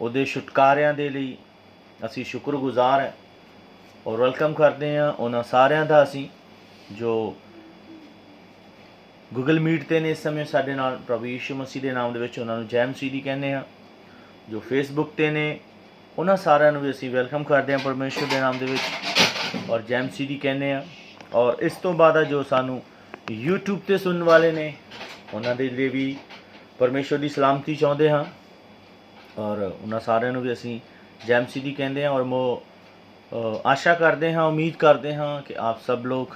ਉਹਦੇ ਛੁਟਕਾਰਿਆਂ ਦੇ ਲਈ ਅਸੀਂ ਸ਼ੁਕਰਗੁਜ਼ਾਰ ਹਾਂ ਔਰ ਵੈਲਕਮ ਕਰਦੇ ਹਾਂ ਉਹਨਾਂ ਸਾਰਿਆਂ ਦਾ ਅਸੀਂ ਜੋ ਗੂਗਲ ਮੀਟ 'ਤੇ ਨੇ ਇਸ ਸਮੇਂ ਸਾਡੇ ਨਾਲ ਪ੍ਰਭੂ ਯਿਸੂ ਮਸੀਹ ਦੇ ਨਾਮ ਦੇ ਵਿੱਚ ਉਹਨਾਂ ਨੂੰ ਜੈ ਮਸੀਹ ਦੀ ਕਹਿੰਦੇ ਹਾਂ। ਜੋ ਫੇਸਬੁੱਕ 'ਤੇ ਨੇ ਉਹਨਾਂ ਸਾਰਿਆਂ ਨੂੰ ਵੀ ਅਸੀਂ ਵੈਲਕਮ ਕਰਦੇ ਹਾਂ ਪਰਮੇਸ਼ਰ ਦੇ ਨਾਮ ਦੇ ਵਿੱਚ ਔਰ ਜੈ ਮਸੀਹ ਦੀ ਕਹਿੰਦੇ ਹਾਂ। ਔਰ ਇਸ ਤੋਂ ਬਾਅਦ ਜੋ ਸਾਨੂੰ YouTube 'ਤੇ ਸੁਣਨ ਵਾਲੇ ਨੇ ਉਹਨਾਂ ਦੇ ਲਈ ਵੀ ਪਰਮੇਸ਼ਰ ਦੀ ਸਲਾਮਤੀ ਚਾਹੁੰਦੇ ਹਾਂ ਔਰ ਉਹਨਾਂ ਸਾਰਿਆਂ ਨੂੰ ਵੀ ਅਸੀਂ ਜੈ ਮਸੀਹ ਦੀ ਕਹਿੰਦੇ ਹਾਂ। ਔਰ आशा करते हैं, उम्मीद करते हैं कि आप सब लोग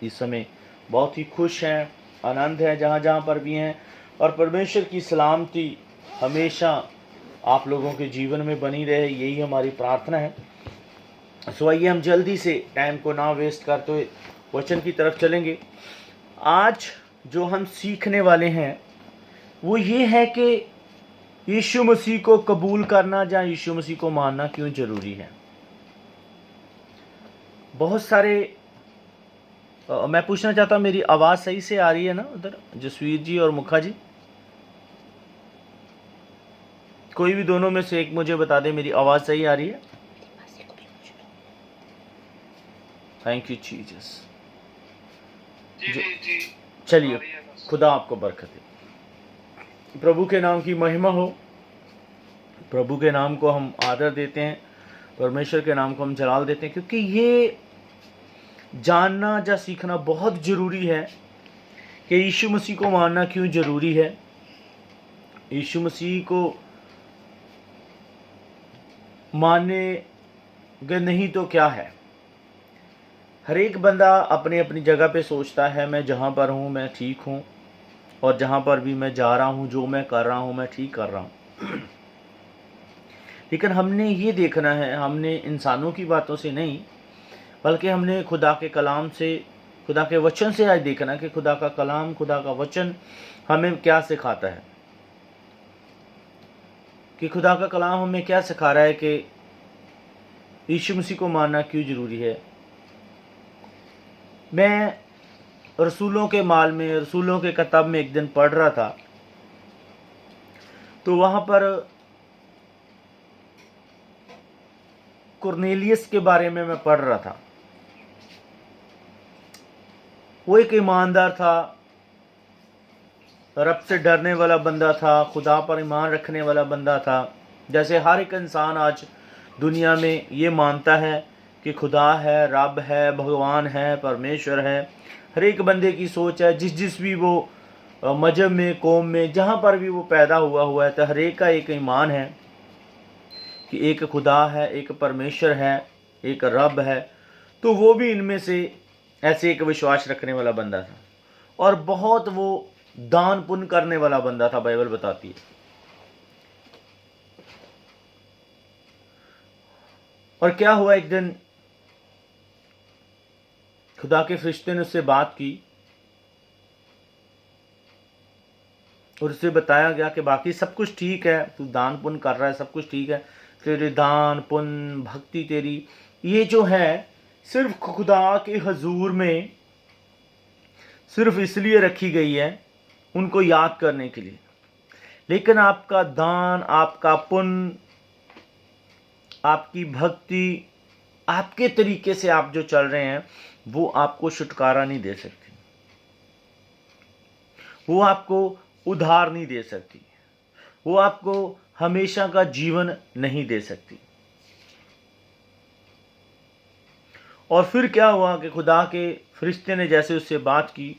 इस समय बहुत ही खुश हैं, आनंद है जहाँ जहाँ पर भी हैं और परमेश्वर की सलामती हमेशा आप लोगों के जीवन में बनी रहे, यही हमारी प्रार्थना है। सो आइए हम जल्दी से टाइम को ना वेस्ट करते हुए वचन की तरफ चलेंगे। आज जो हम सीखने वाले हैं वो ये है कि यीशु मसीह को कबूल करना या यीशु मसीह को मानना क्यों ज़रूरी है। बहुत सारे मैं पूछना चाहता हूँ, मेरी आवाज़ सही से आ रही है ना उधर जसवीर जी और मुखा जी? कोई भी दोनों में से एक मुझे बता दे मेरी आवाज़ सही आ रही है। Thank you Jesus. चलिए, खुदा आपको बरकत दे। प्रभु के नाम की महिमा हो, प्रभु के नाम को हम आदर देते हैं, परमेश्वर के नाम को हम जलाल देते हैं, क्योंकि ये जानना या सीखना बहुत ज़रूरी है कि यीशु मसीह को मानना क्यों ज़रूरी है। यीशु मसीह को मानेंगे नहीं तो क्या है। हर एक बंदा अपने अपनी जगह पे सोचता है मैं जहाँ पर हूँ मैं ठीक हूँ और जहाँ पर भी मैं जा रहा हूँ जो मैं कर रहा हूँ मैं ठीक कर रहा हूँ। लेकिन हमने ये देखना है, हमने इंसानों की बातों से नहीं बल्कि हमने खुदा के कलाम से, खुदा के वचन से आज देखना कि खुदा का कलाम, खुदा का वचन हमें क्या सिखाता है, कि खुदा का कलाम हमें क्या सिखा रहा है कि यीशु मसीह को मानना क्यों ज़रूरी है। मैं रसूलों के माल में, रसूलों के किताब में एक दिन पढ़ रहा था, तो वहाँ पर कुरनेलियस के बारे में मैं पढ़ रहा था। वो एक ईमानदार था, रब से डरने वाला बंदा था, खुदा पर ईमान रखने वाला बंदा था। जैसे हर एक इंसान आज दुनिया में ये मानता है कि खुदा है, रब है, भगवान है, परमेश्वर है। हर एक बंदे की सोच है, जिस भी वो मजहब में, कौम में, जहाँ पर भी वो पैदा हुआ है, तो हर एक का एक ईमान है कि एक खुदा है, एक परमेश्वर है, एक रब है। तो वो भी इनमें से ऐसे एक विश्वास रखने वाला बंदा था और बहुत वो दान पुण्य करने वाला बंदा था, बाइबल बताती है। और क्या हुआ, एक दिन खुदा के फरिश्ते ने उससे बात की और उससे बताया गया कि बाकी सब कुछ ठीक है, तू दान पुण्य कर रहा है, सब कुछ ठीक है, तेरे दान पुण्य भक्ति तेरी ये जो है सिर्फ खुदा के हजूर में सिर्फ इसलिए रखी गई है उनको याद करने के लिए। लेकिन आपका दान, आपका पुण्य, आपकी भक्ति, आपके तरीके से आप जो चल रहे हैं वो आपको छुटकारा नहीं दे सकती, वो आपको उधार नहीं दे सकती, वो आपको हमेशा का जीवन नहीं दे सकती। और फिर क्या हुआ कि खुदा के फरिश्ते ने जैसे उससे बात की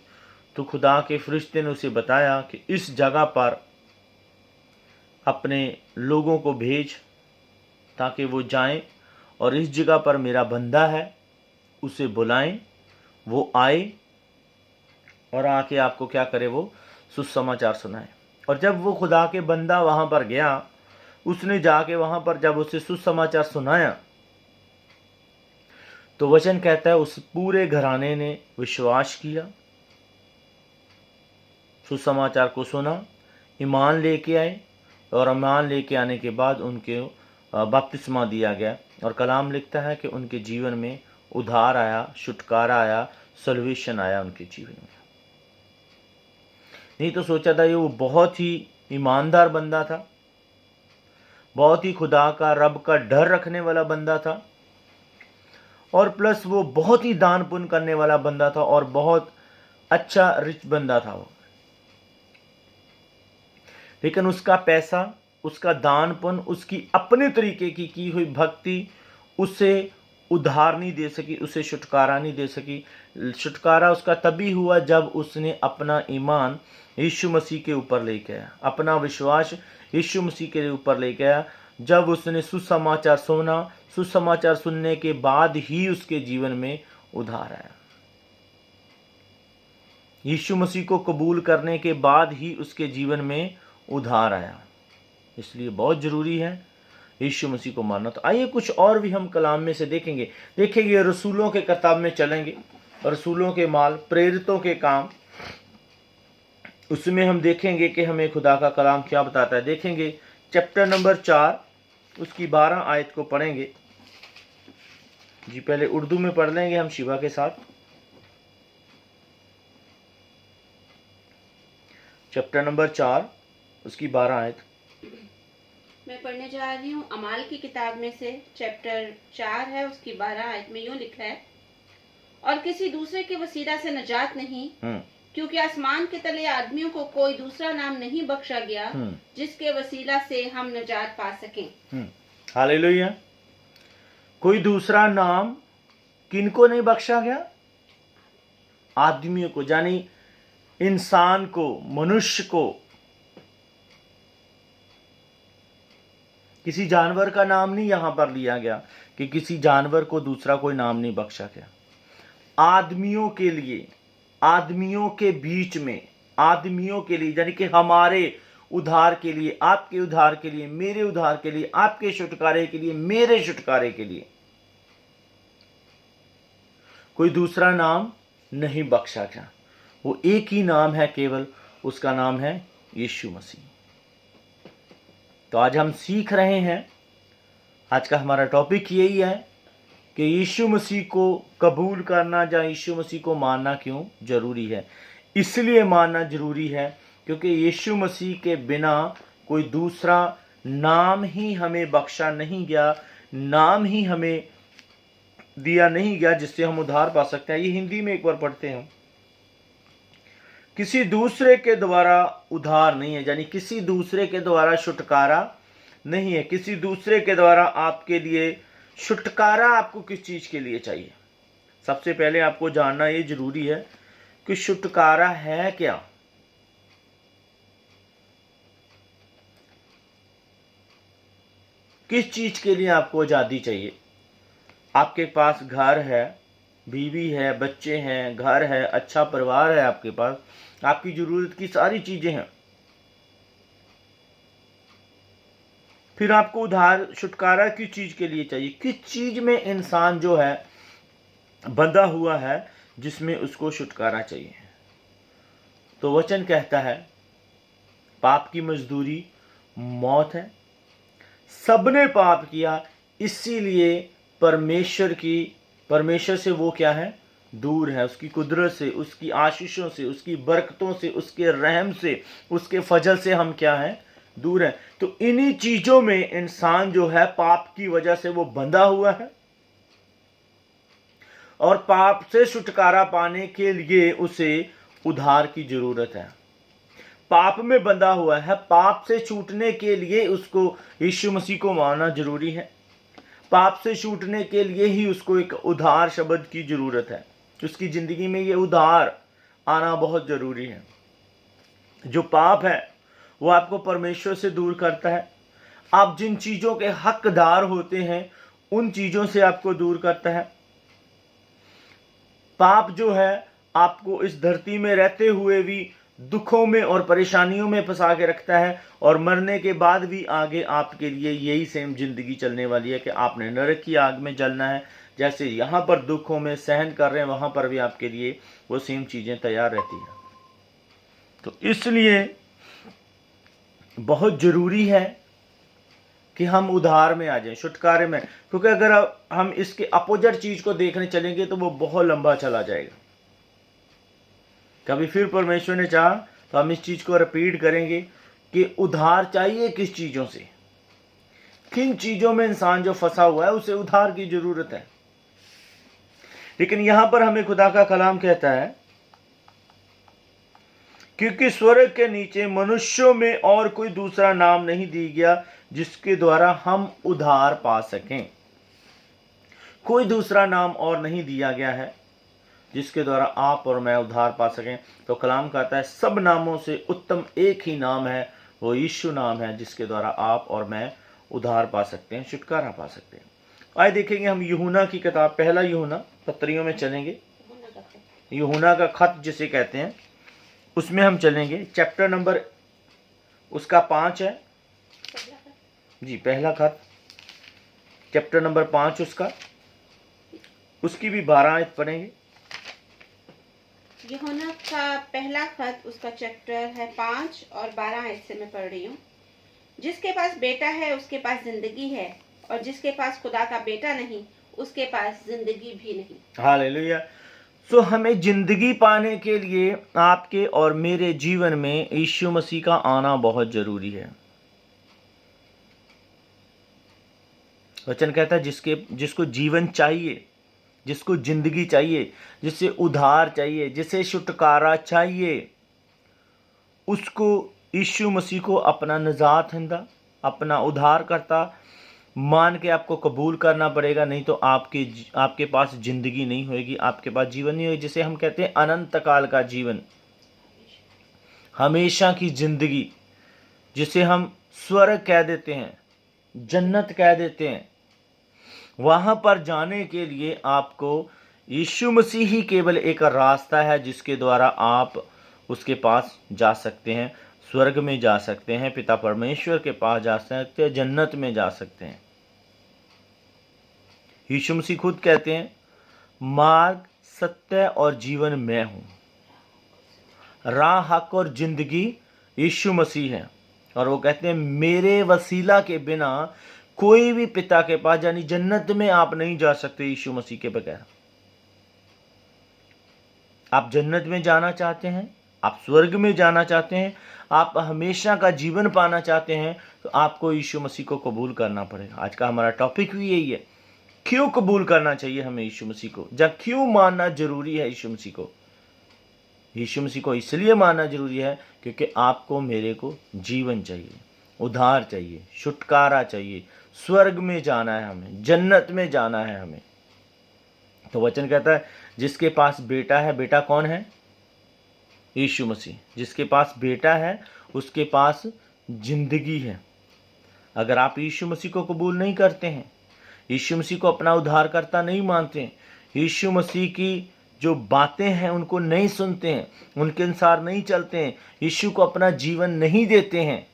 तो खुदा के फरिश्ते ने उसे बताया कि इस जगह पर अपने लोगों को भेज ताकि वो जाएं और इस जगह पर मेरा बंदा है, उसे बुलाएं, वो आए और आके आपको क्या करे, वो सुसमाचार सुनाए। और जब वो खुदा के बंदा वहाँ पर गया, उसने जाके वहाँ पर जब उसे सुसमाचार सुनाया तो वचन कहता है उस पूरे घराने ने विश्वास किया, सुसमाचार को सुना, ईमान लेके आए और ईमान लेके आने के बाद उनके बपतिस्मा दिया गया। और कलाम लिखता है कि उनके जीवन में उधार आया, छुटकारा आया, सल्वेशन आया उनके जीवन में। नहीं तो सोचा था ये वो बहुत ही ईमानदार बंदा था, बहुत ही खुदा का, रब का डर रखने वाला बंदा था, और प्लस वो बहुत ही दान पुण्य करने वाला बंदा था, और बहुत अच्छा रिच बंदा था वो। लेकिन उसका पैसा, उसका दान पुण्य, उसकी अपने तरीके की हुई भक्ति उसे उद्धार नहीं दे सकी, उसे छुटकारा नहीं दे सकी। छुटकारा उसका तभी हुआ जब उसने अपना ईमान यीशु मसीह के ऊपर लेके आया, अपना विश्वास यीशु मसीह के ऊपर लेके आया। जब उसने सुसमाचार सुना, सुसमाचार सुनने के बाद ही उसके जीवन में उद्धार आया। यीशु मसीह को कबूल करने के बाद ही उसके जीवन में उद्धार आया। इसलिए बहुत जरूरी है यीशु मसीह को मानना। तो आइए कुछ और भी हम कलाम में से देखेंगे रसूलों के किताब में चलेंगे, रसूलों के माल, प्रेरितों के काम, उसमें हम देखेंगे कि हमें खुदा का कलाम क्या बताता है। देखेंगे चैप्टर नंबर 4 उसकी 12 आयत को पढ़ेंगे। जी पहले उर्दू में पढ़ लेंगे हम शिवा के साथ। चैप्टर नंबर 4 उसकी 12 आयत मैं पढ़ने जा रही हूँ। अमाल की किताब में से चैप्टर 4 है, उसकी 12 आयत में यूं लिखा है, और किसी दूसरे के वसीला से नजात नहीं, क्योंकि आसमान के तले आदमियों को कोई दूसरा नाम नहीं बख्शा गया जिसके वसीला से हम नजात पा सकें। हालेलुया। कोई दूसरा नाम किनको नहीं बख्शा गया? आदमियों को, यानी इंसान को, मनुष्य को। किसी जानवर का नाम नहीं यहां पर लिया गया कि किसी जानवर को दूसरा कोई नाम नहीं बख्शा गया। आदमियों के लिए, आदमियों के बीच में, आदमियों के लिए, यानी कि हमारे उद्धार के लिए, आपके उद्धार के लिए, मेरे उद्धार के लिए, आपके छुटकारे के लिए, मेरे छुटकारे के लिए कोई दूसरा नाम नहीं बख्शा गया। वो एक ही नाम है केवल, उसका नाम है यीशु मसीह। तो आज हम सीख रहे हैं, आज का हमारा टॉपिक यही है कि यीशु मसीह को कबूल करना या यीशु मसीह को मानना क्यों जरूरी है। इसलिए मानना जरूरी है क्योंकि यीशु मसीह के बिना कोई दूसरा नाम ही हमें बख्शा नहीं गया, नाम ही हमें दिया नहीं गया जिससे हम उद्धार पा सकते हैं। ये हिंदी में एक बार पढ़ते हैं, किसी दूसरे के द्वारा उद्धार नहीं है, यानी किसी दूसरे के द्वारा छुटकारा नहीं है। किसी दूसरे के द्वारा आपके लिए छुटकारा आपको किस चीज के लिए चाहिए? सबसे पहले आपको जानना ये जरूरी है कि छुटकारा है क्या। किस चीज के लिए आपको आजादी चाहिए? आपके पास घर है, बीवी है, बच्चे हैं, घर है, अच्छा परिवार है आपके पास, आपकी जरूरत की सारी चीजें हैं, फिर आपको उद्धार, छुटकारा किस चीज के लिए चाहिए? किस चीज में इंसान जो है बंधा हुआ है जिसमें उसको छुटकारा चाहिए? तो वचन कहता है पाप की मजदूरी मौत है, सबने पाप किया, इसीलिए परमेश्वर से वो क्या है? दूर है। उसकी कुदरत से, उसकी आशीषों से, उसकी बरकतों से, उसके रहम से, उसके फजल से हम क्या हैं? दूर है। तो इन्हीं चीजों में इंसान जो है पाप की वजह से वो बंधा हुआ है, और पाप से छुटकारा पाने के लिए उसे उद्धार की जरूरत है। पाप में बंधा हुआ है, पाप से छूटने के लिए उसको यीशु मसीह को मानना जरूरी है। पाप से छूटने के लिए ही उसको एक उद्धार शब्द की जरूरत है। उसकी जिंदगी में ये उद्धार आना बहुत जरूरी है। जो पाप है वो आपको परमेश्वर से दूर करता है। आप जिन चीजों के हकदार होते हैं उन चीजों से आपको दूर करता है। पाप जो है आपको इस धरती में रहते हुए भी दुखों में और परेशानियों में फंसा के रखता है, और मरने के बाद भी आगे आपके लिए यही सेम जिंदगी चलने वाली है कि आपने नरक की आग में जलना है। जैसे यहाँ पर दुखों में सहन कर रहे हैं, वहां पर भी आपके लिए वो सेम चीजें तैयार रहती हैं। तो इसलिए बहुत जरूरी है कि हम उद्धार में आ जाएं, छुटकारे में, क्योंकि अगर हम इसके अपोजिट चीज को देखने चलेंगे तो वो बहुत लंबा चला जाएगा। कभी फिर परमेश्वर ने चाहा तो हम इस चीज को रिपीट करेंगे कि उद्धार चाहिए किस चीजों से? किन चीजों में इंसान जो फंसा हुआ है उसे उद्धार की जरूरत है। लेकिन यहां पर हमें खुदा का कलाम कहता है, क्योंकि स्वर्ग के नीचे मनुष्यों में और कोई दूसरा नाम नहीं दिया गया जिसके द्वारा हम उद्धार पा सकें। कोई दूसरा नाम और नहीं दिया गया है जिसके द्वारा आप और मैं उद्धार पा सकें। तो कलाम कहता है सब नामों से उत्तम एक ही नाम है, वो यीशु नाम है, जिसके द्वारा आप और मैं उद्धार पा सकते हैं, छुटकारा पा सकते हैं। आइए देखेंगे हम यूहन्ना की किताब, पहला यूहन्ना, पत्रियों में चलेंगे, यूहन्ना का खत जिसे कहते हैं, उसमें हम चलेंगे। चैप्टर नंबर उसका 5 है जी, पहला खत, चैप्टर नंबर 5 उसकी भी 12 आयत पढ़ेंगे। यूहन्ना का पहला खत, उसका चैप्टर है 5 और 12 आयत से मैं पढ़ रही हूँ। जिसके पास बेटा है उसके पास जिंदगी है, और जिसके पास खुदा का बेटा नहीं उसके पास जिंदगी भी नहीं। हालेलुया। सो हमें जिंदगी पाने के लिए आपके और मेरे जीवन में यीशु मसीह का आना बहुत जरूरी है। वचन कहता है जिसको जीवन चाहिए, जिसको जिंदगी चाहिए, जिसे उद्धार चाहिए, जिसे छुटकारा चाहिए, उसको यीशु मसीह को अपना निजात हिंदा, अपना उद्धार करता मान के आपको कबूल करना पड़ेगा। नहीं तो आपके पास जिंदगी नहीं होगी, आपके पास जीवन नहीं होगी, जिसे हम कहते हैं अनंत काल का जीवन, हमेशा की जिंदगी, जिसे हम स्वर्ग कह देते हैं, जन्नत कह देते हैं। वहां पर जाने के लिए आपको यीशु मसीह ही केवल एक रास्ता है जिसके द्वारा आप उसके पास जा सकते हैं, स्वर्ग में जा सकते हैं, पिता परमेश्वर के पास जा सकते हैं, जन्नत में जा सकते हैं। यीशु मसीह खुद कहते हैं, मार्ग, सत्य और जीवन मैं हूं, राह, हक और जिंदगी यीशु मसीह है। और वो कहते हैं मेरे वसीला के बिना कोई भी पिता के पास, यानी जन्नत में आप नहीं जा सकते यीशु मसीह के बगैर। आप जन्नत में जाना चाहते हैं, आप स्वर्ग में जाना चाहते हैं, आप हमेशा का जीवन पाना चाहते हैं, तो आपको यीशु मसीह को कबूल करना पड़ेगा। आज का हमारा टॉपिक भी यही है, क्यों कबूल करना चाहिए हमें यीशु मसीह को, या क्यों मानना जरूरी है यीशु मसीह को। यीशु मसीह को इसलिए मानना जरूरी है क्योंकि आपको मेरे को जीवन चाहिए, उद्धार चाहिए, छुटकारा चाहिए, स्वर्ग में जाना है हमें, जन्नत में जाना है हमें। तो वचन कहता है जिसके पास बेटा है, बेटा कौन है? यीशु मसीह। जिसके पास बेटा है उसके पास जिंदगी है। अगर आप यीशु मसीह को कबूल नहीं करते हैं, यीशु मसीह को अपना उद्धारकर्ता नहीं मानते हैं, यीशु मसीह की जो बातें हैं उनको नहीं सुनते हैं, उनके अनुसार नहीं चलते हैं, यीशु को अपना जीवन नहीं देते हैं,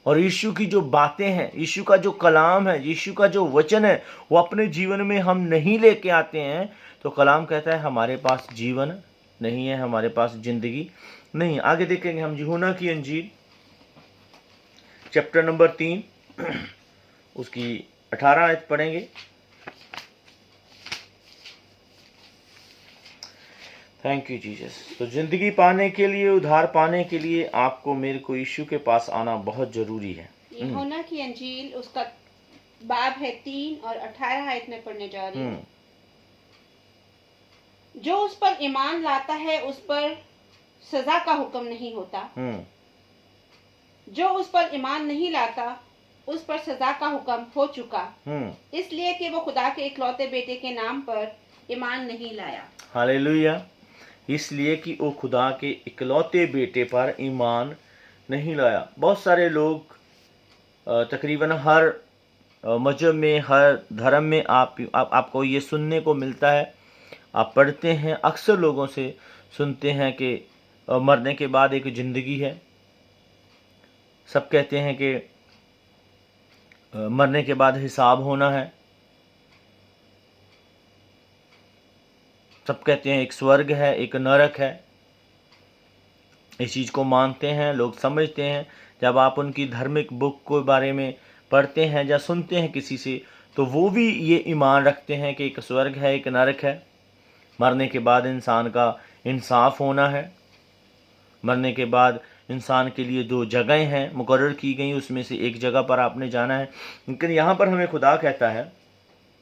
और यीशु की जो बातें हैं, यीशु का जो कलाम है, यीशु का जो वचन है, वो अपने जीवन में हम नहीं लेके आते हैं, तो कलाम कहता है हमारे पास जीवन नहीं है, हमारे पास जिंदगी नहीं। आगे देखेंगे हम यूहन्ना की अंजील चैप्टर नंबर 3 उसकी 18 आयत पढ़ेंगे। Thank you Jesus. तो जिंदगी पाने के लिए, उद्धार पाने के लिए आपको मेरे को यीशु के पास आना बहुत जरूरी है। यूहन्ना की अंजील उसका बाब है 3 और 18 आयत में पढ़ने जा रही हूँ। जो उस पर ईमान लाता है उस पर सजा का हुक्म नहीं होता, जो उस पर ईमान नहीं लाता उस पर सजा का हुक्म हो चुका, इसलिए कि वो खुदा के इकलौते बेटे के नाम पर ईमान नहीं लाया। हालेलुया। इसलिए कि वो खुदा के इकलौते बेटे पर ईमान नहीं लाया। बहुत सारे लोग तकरीबन हर मजहब में, हर धर्म में आपको ये सुनने को मिलता है, आप पढ़ते हैं, अक्सर लोगों से सुनते हैं कि मरने के बाद एक ज़िंदगी है। सब कहते हैं कि मरने के बाद हिसाब होना है। सब कहते हैं एक स्वर्ग है, एक नरक है। इस चीज़ को मानते हैं लोग, समझते हैं। जब आप उनकी धार्मिक बुक के बारे में पढ़ते हैं या सुनते हैं किसी से, तो वो भी ये ईमान रखते हैं कि एक स्वर्ग है, एक नरक है। मरने के बाद इंसान का इंसाफ होना है, मरने के बाद इंसान के लिए जो जगहें हैं मुकर्रर की गई, उसमें से एक जगह पर आपने जाना है। लेकिन यहाँ पर हमें खुदा कहता है,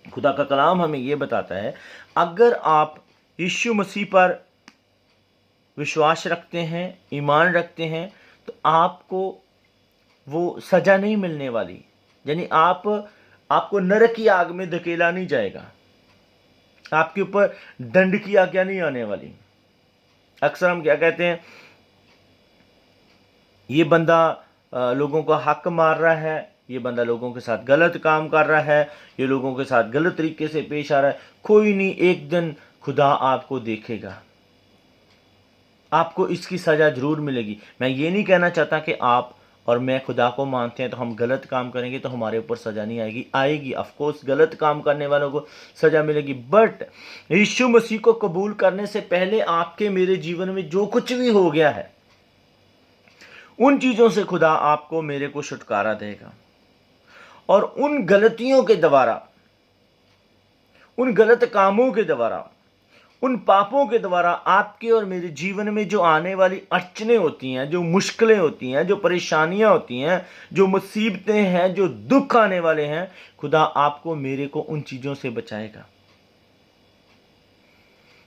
खुदा का कलाम हमें ये बताता है, अगर आप यीशु मसीह पर विश्वास रखते हैं, ईमान रखते हैं, तो आपको वो सजा नहीं मिलने वाली, यानी आपको नरक की आग में धकेला नहीं जाएगा, आपके ऊपर दंड की आज्ञा नहीं आने वाली। अक्सर हम क्या कहते हैं, ये बंदा लोगों का हक मार रहा है, ये बंदा लोगों के साथ गलत काम कर रहा है, ये लोगों के साथ गलत तरीके से पेश आ रहा है। कोई नहीं, एक दिन खुदा आपको देखेगा, आपको इसकी सजा जरूर मिलेगी। मैं ये नहीं कहना चाहता कि आप और मैं खुदा को मानते हैं तो हम गलत काम करेंगे तो हमारे ऊपर सजा नहीं आएगी, आएगी। ऑफ कोर्स गलत काम करने वालों को सजा मिलेगी, बट यीशु मसीह को कबूल करने से पहले आपके मेरे जीवन में जो कुछ भी हो गया है, उन चीजों से खुदा आपको मेरे को छुटकारा देगा। और उन गलतियों के द्वारा, उन गलत कामों के द्वारा, उन पापों के द्वारा आपके और मेरे जीवन में जो आने वाली अड़चनें होती हैं, जो मुश्किलें होती हैं, जो परेशानियां होती हैं, जो मुसीबतें हैं, जो दुख आने वाले हैं, खुदा आपको मेरे को उन चीजों से बचाएगा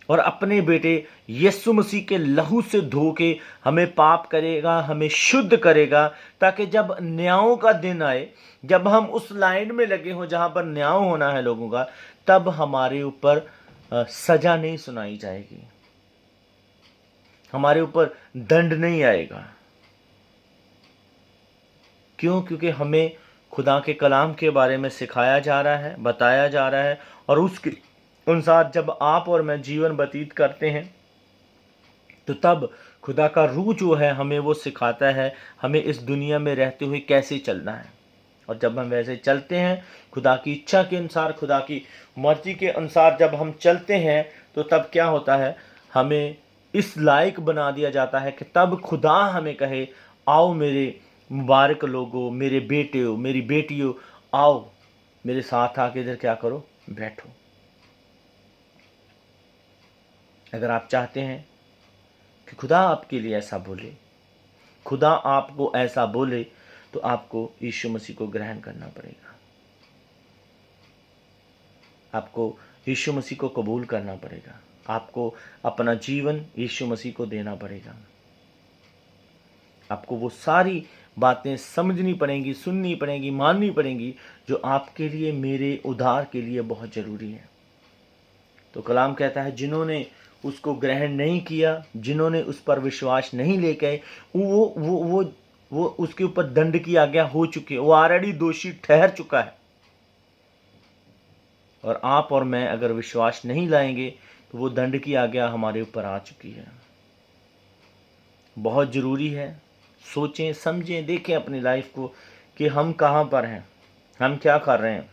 और अपने बेटे यीशु मसीह के लहू से धो के हमें पाप करेगा, हमें शुद्ध करेगा, ताकि जब न्यायों का दिन आए, जब हम उस लाइन में लगे हों जहां पर न्याय होना है लोगों का, तब हमारे ऊपर सजा नहीं सुनाई जाएगी, हमारे ऊपर दंड नहीं आएगा। क्यों? क्योंकि हमें खुदा के कलाम के बारे में सिखाया जा रहा है, बताया जा रहा है, और उसके अनुसार जब आप और मैं जीवन व्यतीत करते हैं तो तब खुदा का रूह जो है हमें वो सिखाता है हमें इस दुनिया में रहते हुए कैसे चलना है। और जब हम वैसे चलते हैं, खुदा की इच्छा के अनुसार, खुदा की मर्जी के अनुसार जब हम चलते हैं, तो तब क्या होता है, हमें इस लायक बना दिया जाता है कि तब खुदा हमें कहे, आओ मेरे मुबारक लोगो, मेरे बेटे हो, मेरी बेटी हो, आओ मेरे साथ आके इधर क्या करो, बैठो। अगर आप चाहते हैं कि खुदा आपके लिए ऐसा बोले, खुदा आपको ऐसा बोले, तो आपको यीशु मसीह को ग्रहण करना पड़ेगा, आपको यीशु मसीह को कबूल करना पड़ेगा, आपको अपना जीवन यीशु मसीह को देना पड़ेगा, आपको वो सारी बातें समझनी पड़ेंगी, सुननी पड़ेंगी, माननी पड़ेंगी जो आपके लिए, मेरे उद्धार के लिए बहुत जरूरी है। तो कलाम कहता है, जिन्होंने उसको ग्रहण नहीं किया, जिन्होंने उस पर विश्वास नहीं लेके आए, वो उसके ऊपर दंड की आज्ञा हो चुकी है, वो ऑलरेडी दोषी ठहर चुका है। और आप और मैं अगर विश्वास नहीं लाएंगे तो वो दंड की आज्ञा हमारे ऊपर आ चुकी है। बहुत जरूरी है, सोचें, समझें, देखें अपनी लाइफ को कि हम कहां पर हैं, हम क्या कर रहे हैं।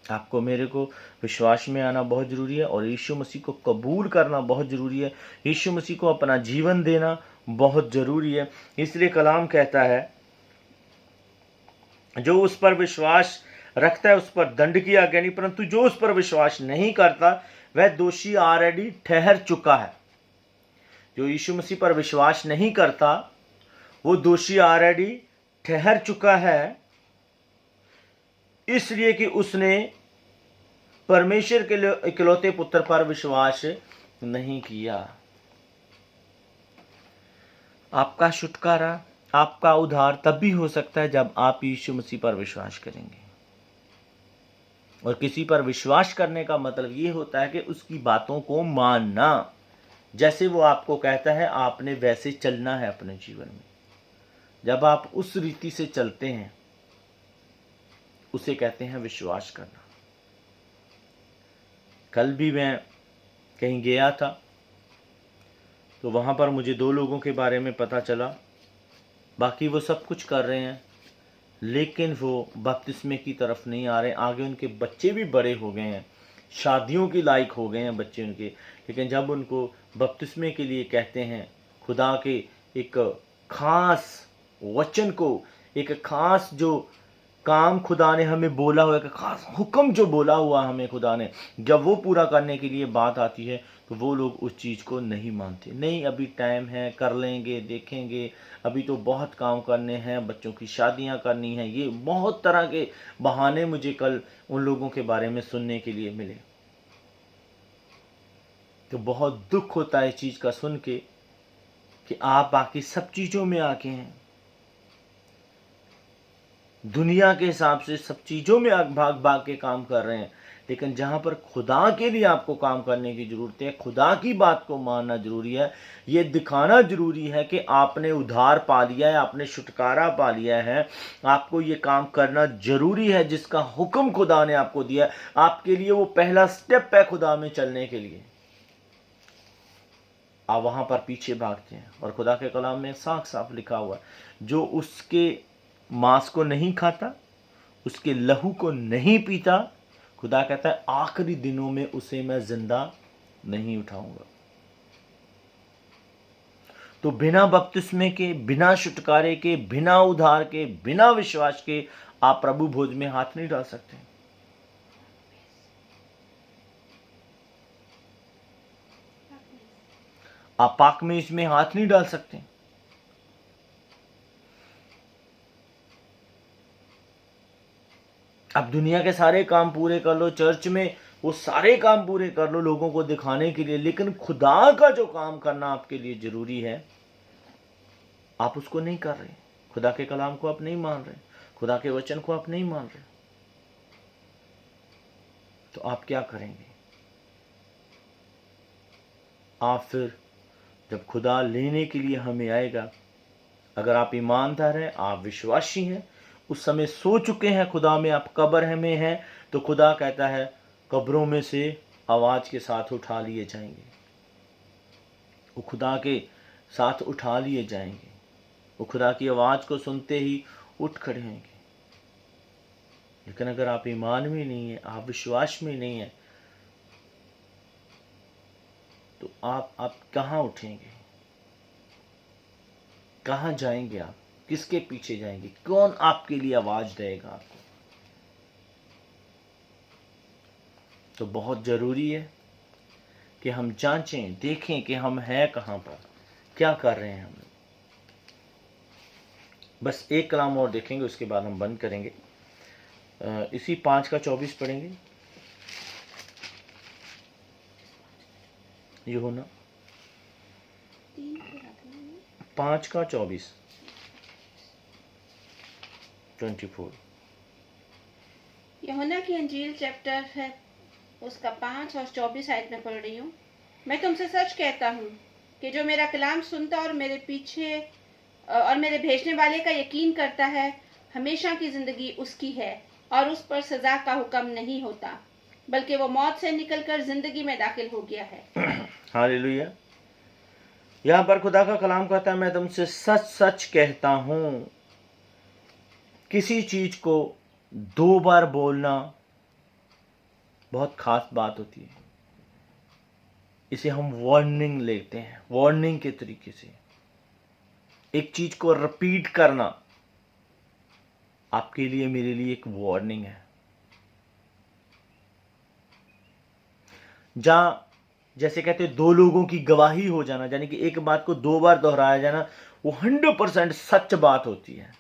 आपको मेरे को विश्वास में आना बहुत जरूरी है और यीशु मसीह को कबूल करना बहुत जरूरी है, यीशु मसीह को अपना जीवन देना बहुत जरूरी है। इसलिए कलाम कहता है, जो उस पर विश्वास रखता है उस पर दंड की आज्ञा नहीं, परंतु जो उस पर विश्वास नहीं करता वह दोषी ऑलरेडी ठहर चुका है। जो यीशु मसीह पर विश्वास नहीं करता वो दोषी ऑलरेडी ठहर चुका है, इसलिए कि उसने परमेश्वर के इकलौते पुत्र पर विश्वास नहीं किया। आपका छुटकारा, आपका उद्धार तब भी हो सकता है जब आप यीशु मसीह पर विश्वास करेंगे। और किसी पर विश्वास करने का मतलब ये होता है कि उसकी बातों को मानना, जैसे वो आपको कहता है आपने वैसे चलना है अपने जीवन में। जब आप उस रीति से चलते हैं उसे कहते हैं विश्वास करना। कल भी मैं कहीं गया था तो वहां पर मुझे 2 लोगों के बारे में पता चला, बाकी वो सब कुछ कर रहे हैं लेकिन वो बपतिस्मे की तरफ नहीं आ रहे। आगे उनके बच्चे भी बड़े हो गए हैं, शादियों के लायक हो गए हैं बच्चे उनके, लेकिन जब उनको बपतिस्मे के लिए कहते हैं, खुदा के एक खास वचन को, एक खास जो काम खुदा ने हमें बोला हुआ है, खास हुक्म जो बोला हुआ हमें खुदा ने, जब वो पूरा करने के लिए बात आती है तो वो लोग उस चीज़ को नहीं मानते। नहीं, अभी टाइम है, कर लेंगे, देखेंगे, अभी तो बहुत काम करने हैं, बच्चों की शादियां करनी हैं, ये बहुत तरह के बहाने मुझे कल उन लोगों के बारे में सुनने के लिए मिले। तो बहुत दुख होता है इस चीज़ का सुन के कि आप बाकी सब चीज़ों में आके हैं, दुनिया के हिसाब से सब चीज़ों में भाग भाग के काम कर रहे हैं, लेकिन जहाँ पर खुदा के लिए आपको काम करने की ज़रूरत है, खुदा की बात को मानना ज़रूरी है, ये दिखाना ज़रूरी है कि आपने उद्धार पा लिया है, आपने छुटकारा पा लिया है, आपको ये काम करना ज़रूरी है जिसका हुक्म खुदा ने आपको दिया है। आपके लिए वो पहला स्टेप है खुदा में चलने के लिए। आप वहाँ पर पीछे भागते हैं, और खुदा के कलाम में साफ साफ लिखा हुआ है, जो उसके मांस को नहीं खाता, उसके लहू को नहीं पीता, खुदा कहता है आखिरी दिनों में उसे मैं जिंदा नहीं उठाऊंगा। तो बिना बपतिस्मे के, बिना छुटकारे के, बिना उद्धार के, बिना विश्वास के आप प्रभु भोज में हाथ नहीं डाल सकते। आप पाक में इसमें हाथ नहीं डाल सकते। आप दुनिया के सारे काम पूरे कर लो, चर्च में वो सारे काम पूरे कर लो लोगों को दिखाने के लिए, लेकिन खुदा का जो काम करना आपके लिए जरूरी है, आप उसको नहीं कर रहे। खुदा के कलाम को आप नहीं मान रहे, खुदा के वचन को आप नहीं मान रहे, तो आप क्या करेंगे? आप फिर जब खुदा लेने के लिए हमें आएगा, अगर आप ईमानदार हैं, आप विश्वासी हैं, उस समय सो चुके हैं खुदा में, आप कब्र में हैं, तो खुदा कहता है कब्रों में से आवाज के साथ उठा लिए जाएंगे। वो खुदा के साथ उठा लिए जाएंगे, वो खुदा की आवाज को सुनते ही उठ खड़े होंगे। लेकिन अगर आप ईमान में नहीं है, आप विश्वास में नहीं है, तो आप कहाँ उठेंगे? कहाँ जाएंगे? आप किसके पीछे जाएंगे? कौन आपके लिए आवाज देगा आपको? तो बहुत जरूरी है कि हम जांचें, देखें कि हम हैं कहाँ पर, क्या कर रहे हैं हम। बस एक कलाम और देखेंगे, उसके बाद हम बंद करेंगे। इसी 5:24 पढ़ेंगे। यूहन्ना 5:24 24। यूहन्ना की अंजील चैप्टर है उसका 5 और 24 आयत में पढ़ रही हूँ। मैं तुमसे सच कहता हूँ कि जो मेरा कलाम सुनता और मेरे पीछे और मेरे भेजने वाले का यकीन करता है, हमेशा की जिंदगी उसकी है और उस पर सजा का हुक्म नहीं होता, बल्कि वो मौत से निकलकर जिंदगी में दाखिल हो गया है। हालेलुया। यहाँ पर खुदा का कलाम कहता है, मैं तुमसे सच सच कहता हूँ। किसी चीज को 2 बार बोलना बहुत खास बात होती है। इसे हम वार्निंग लेते हैं, वार्निंग के तरीके से। एक चीज को रिपीट करना आपके लिए, मेरे लिए एक वार्निंग है। जहां जैसे कहते हैं 2 लोगों की गवाही हो जाना, यानी कि एक बात को 2 बार दोहराया जाना, वो 100% सच बात होती है,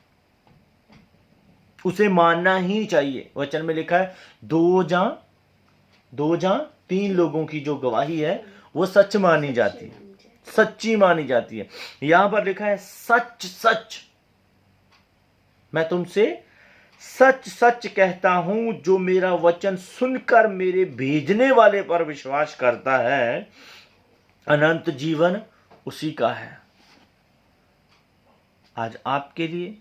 उसे मानना ही चाहिए। वचन में लिखा है 2 जहां 3 लोगों की जो गवाही है वो सच मानी जाती है, सच्ची मानी जाती है। यहां पर लिखा है सच सच, मैं तुमसे सच सच कहता हूं, जो मेरा वचन सुनकर मेरे भेजने वाले पर विश्वास करता है, अनंत जीवन उसी का है। आज आपके लिए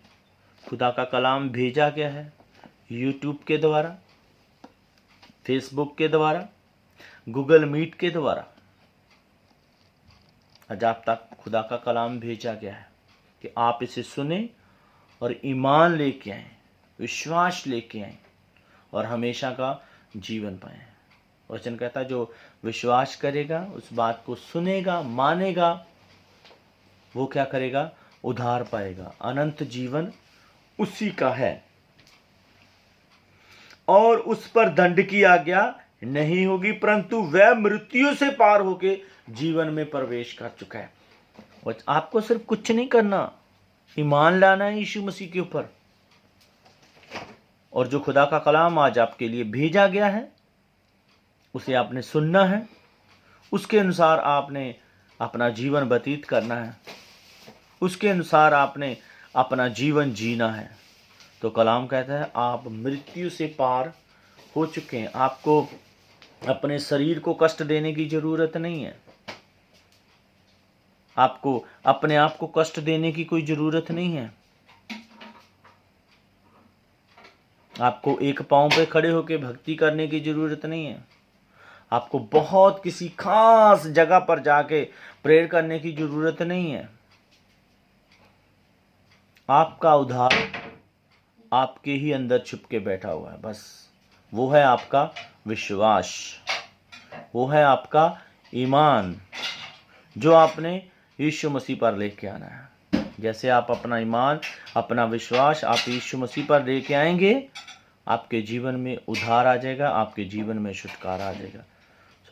खुदा का कलाम भेजा गया है, यूट्यूब के द्वारा, फेसबुक के द्वारा, गूगल मीट के द्वारा। आज आप तक खुदा का कलाम भेजा गया है कि आप इसे सुने और ईमान लेके आए, विश्वास लेके आए और हमेशा का जीवन पाए। वचन कहता है जो विश्वास करेगा, उस बात को सुनेगा, मानेगा, वो क्या करेगा? उद्धार पाएगा, अनंत जीवन उसी का है। और उस पर दंड की आज्ञा नहीं होगी, परंतु वह मृत्यु से पार होके जीवन में प्रवेश कर चुका है। और आपको सिर्फ कुछ नहीं करना, ईमान लाना है यीशु मसीह के ऊपर, और जो खुदा का कलाम आज आपके लिए भेजा गया है उसे आपने सुनना है, उसके अनुसार आपने अपना जीवन व्यतीत करना है, उसके अनुसार आपने अपना जीवन जीना है। तो कलाम कहता है आप मृत्यु से पार हो चुके हैं। आपको अपने शरीर को कष्ट देने की जरूरत नहीं है, आपको अपने आप को कष्ट देने की कोई जरूरत नहीं है। आपको एक पांव पे खड़े होकर भक्ति करने की जरूरत नहीं है, आपको बहुत किसी खास जगह पर जाके प्रेयर करने की जरूरत नहीं है। आपका उद्धार आपके ही अंदर छुप के बैठा हुआ है। बस वो है आपका विश्वास, वो है आपका ईमान जो आपने यीशु मसीह पर लेके आना है। जैसे आप अपना ईमान, अपना विश्वास आप यीशु मसीह पर लेके आएंगे, आपके जीवन में उद्धार आ जाएगा, आपके जीवन में छुटकारा आ जाएगा।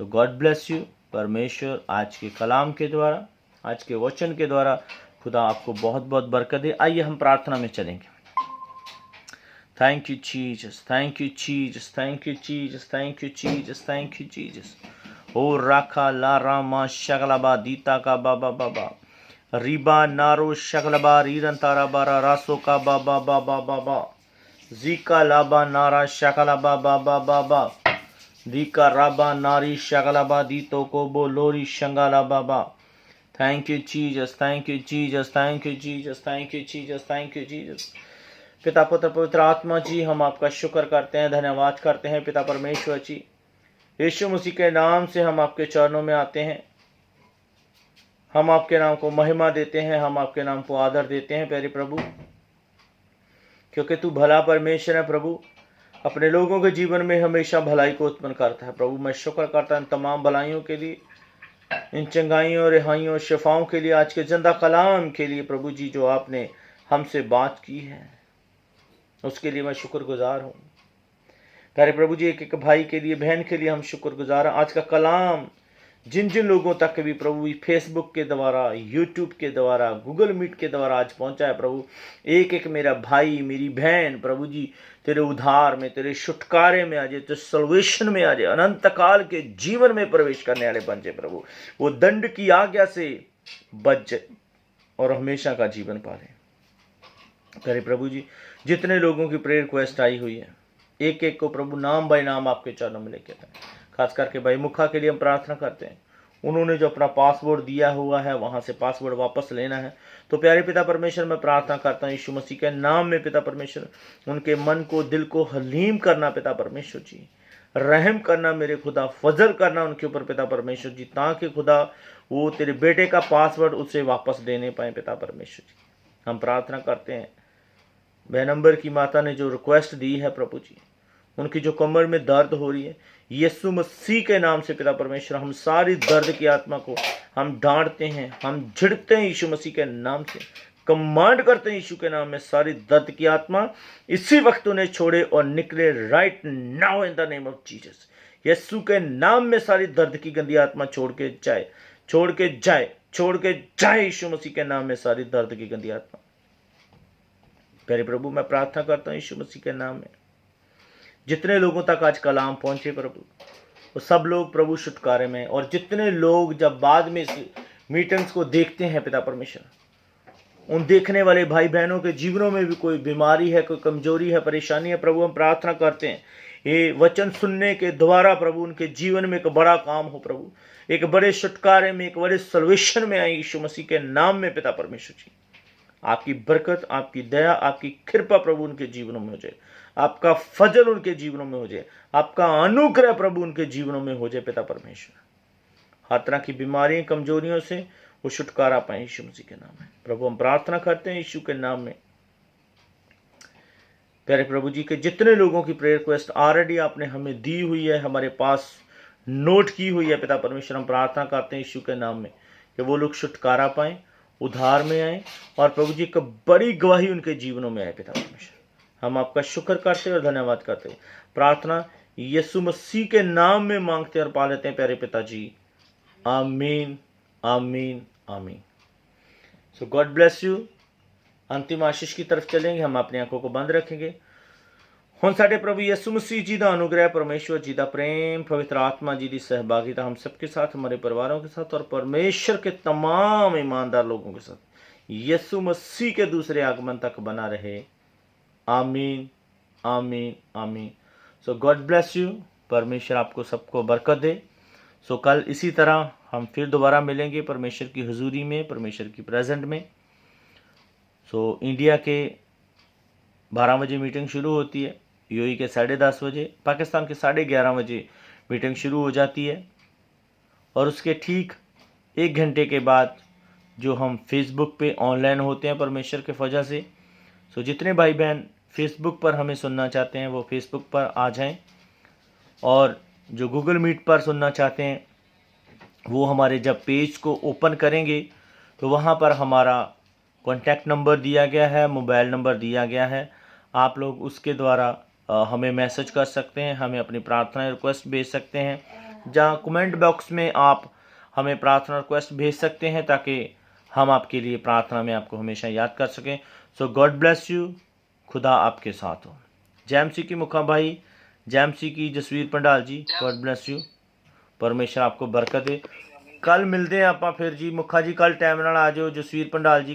सो गॉड ब्लेस यू। परमेश्वर आज के कलाम के द्वारा, आज के वचन के द्वारा खुदा आपको बहुत बहुत बरकत दे। आइए हम प्रार्थना में चलेंगे। Thank you Jesus, thank you Jesus, thank you Jesus, thank you Jesus, thank you Jesus. ओ राखा ला रामा शकलबा दीता का बाबा बाबा रिबा नारो शकलबा रीरन तारा बारा रासो का बाबा बाबा बाबा जीका लाबा नारा शकलबा बाबा बाबा दीका राबा नारी शकलबा दीतो को बोलोरी शंगाला बाबा। Thank you Jesus, thank you Jesus, thank you Jesus, thank you Jesus, thank you Jesus. पिता पुत्र पवित्र आत्मा जी, हम आपका शुक्र करते हैं, धन्यवाद करते हैं पिता परमेश्वर जी। यीशु मसीह के नाम से हम आपके चरणों में आते हैं, हम आपके नाम को महिमा देते हैं, हम आपके नाम को आदर देते हैं प्यारे प्रभु, क्योंकि तू भला परमेश्वर है प्रभु। अपने लोगों के जीवन में हमेशा भलाई को उत्पन्न करता है प्रभु। मैं शुक्र करता हूं तमाम भलाइयों के लिए, इन चंगाइयों, रिहाइयों, शिफाओं के लिए, आज के जिंदा कलाम के लिए प्रभु जी, जो आपने हमसे बात की है उसके लिए मैं शुक्रगुजार हूँ प्यारे प्रभु जी। एक एक भाई के लिए, बहन के लिए हम शुक्रगुजार हैं। आज का कलाम जिन जिन लोगों तक भी प्रभु फेसबुक के द्वारा, यूट्यूब के द्वारा, गूगल मीट के द्वारा आज पहुंचा है प्रभु, एक एक मेरा भाई, मेरी बहन प्रभु जी तेरे उद्धार में, तेरे छुटकारे में आ जाए, तेरे सल्वेशन में आ जाए, अनंत काल के जीवन में प्रवेश करने वाले बन जाए प्रभु। वो दंड की आज्ञा से बच जाए और हमेशा का जीवन पाले प्यारे प्रभु जी। जितने लोगों की प्रेयर रिक्वेस्ट आई हुई है, एक एक को प्रभु नाम बाय नाम आपके चरणों में लेके आए। खास करके भाई मुखा के लिए हम प्रार्थना करते हैं, उन्होंने जो अपना पासवर्ड दिया हुआ है वहां से पासवर्ड वापस लेना है। तो प्यारे पिता परमेश्वर, मैं प्रार्थना करता हूँ यीशु मसीह के नाम में पिता परमेश्वर, उनके मन को, दिल को हलीम करना पिता परमेश्वर जी, रहम करना मेरे खुदा, फजल करना उनके ऊपर पिता परमेश्वर जी, ताकि खुदा वो तेरे बेटे का पासवर्ड उसे वापस देने पाए पिता परमेश्वर जी। हम प्रार्थना करते हैं बेनंबर की माता ने जो रिक्वेस्ट दी है प्रभु जी, उनकी जो कमर में दर्द हो रही है, यीशु मसीह के नाम से पिता परमेश्वर हम सारी दर्द की आत्मा को हम डांटते हैं, हम झिड़कते हैं यीशु मसीह के नाम से, कमांड करते हैं यीशु के नाम में, सारी दर्द की आत्मा इसी वक्त उन्हें छोड़े और निकले right now in the name of Jesus. यीशु के नाम में सारी दर्द की गंदी आत्मा छोड़ के जाए, छोड़ के जाए, छोड़ के जाए यीशु मसीह के नाम में सारी दर्द की गंदी आत्मा। प्यारे प्रभु, मैं प्रार्थना करता हूँ यीशु मसीह के नाम में, जितने लोगों तक आज कलाम पहुंचे प्रभु, वो सब लोग प्रभु छुटकारे में, और जितने लोग जब बाद में इस मीटिंग्स को देखते हैं पिता परमेश्वर, उन देखने वाले भाई बहनों के जीवनों में भी कोई बीमारी है, कोई कमजोरी है, परेशानी है प्रभु, हम प्रार्थना करते हैं ये वचन सुनने के द्वारा प्रभु उनके जीवन में एक बड़ा काम हो प्रभु, एक बड़े छुटकारे में, एक बड़े सल्वेशन में आए यीशु मसीह के नाम में पिता परमेश्वर जी। आपकी बरकत, आपकी दया, आपकी कृपा प्रभु उनके जीवनों में हो जाए, आपका फजल उनके जीवनों में हो जाए, आपका अनुग्रह प्रभु उनके जीवनों में हो जाए पिता परमेश्वर। हर तरह की बीमारियों, कमजोरियों से वो छुटकारा पाए यीशु मसीह के नाम में प्रभु, हम प्रार्थना करते हैं यीशु के नाम में। प्यारे प्रभु जी के जितने लोगों की प्रेयर रिक्वेस्ट ऑलरेडी आपने हमें दी हुई है, हमारे पास नोट की हुई है पिता परमेश्वर, हम प्रार्थना करते हैं यीशु के नाम में कि वो लोग छुटकारा पाएं, उद्धार में आए, और प्रभु जी एक बड़ी गवाही उनके जीवनों में आए पिता परमेश्वर। हम आपका शुक्र करते और धन्यवाद करते हैं। प्रार्थना यीशु मसीह के नाम में मांगते और पा लेते हैं प्यारे पिताजी, आमीन आमीन आमीन। सो गॉड ब्लेस यू। अंतिम आशीष की तरफ चलेंगे, हम अपनी आंखों को बंद रखेंगे। हुण साडे प्रभु यीशु मसीह जी का अनुग्रह, परमेश्वर जी का प्रेम, पवित्र आत्मा जी की सहभागिता हम सबके साथ, हमारे परिवारों के साथ और परमेश्वर के तमाम ईमानदार लोगों के साथ यीशु मसीह के दूसरे आगमन तक बना रहे। आमीन आमीन आमीन। सो गॉड ब्लेस यू। परमेश्वर आपको सबको बरकत दे। सो कल इसी तरह हम फिर दोबारा मिलेंगे परमेश्वर की हुजूरी में, परमेश्वर की प्रेजेंट में। सो इंडिया के 12 बजे मीटिंग शुरू होती है, यूएई के 10:30 बजे, पाकिस्तान के 11:30 बजे मीटिंग शुरू हो जाती है। और उसके ठीक 1 घंटे के बाद जो हम फेसबुक पे ऑनलाइन होते हैं परमेश्वर के वजह से। सो जितने भाई बहन फेसबुक पर हमें सुनना चाहते हैं वो फेसबुक पर आ जाएं, और जो गूगल मीट पर सुनना चाहते हैं वो हमारे जब पेज को ओपन करेंगे तो वहाँ पर हमारा कॉन्टैक्ट नंबर दिया गया है, मोबाइल नंबर दिया गया है। आप लोग उसके द्वारा हमें मैसेज कर सकते हैं, हमें अपनी प्रार्थना रिक्वेस्ट भेज सकते हैं। जहाँ कमेंट बॉक्स में आप हमें प्रार्थना रिक्वेस्ट भेज सकते हैं ताकि हम आपके लिए प्रार्थना में आपको हमेशा याद कर सकें। सो गॉड ब्लेस यू। खुदा आपके साथ हो। जैमसी की मुखा भाई, जैमसी की जसवीर पंडाल जी, गॉड ब्लेस यू। परमेश्वर आपको बरकत दे। कल मिलते हैं आप फिर जी। मुखा जी कल टाइम नाल आ जाओ, जसवीर पंडाल जी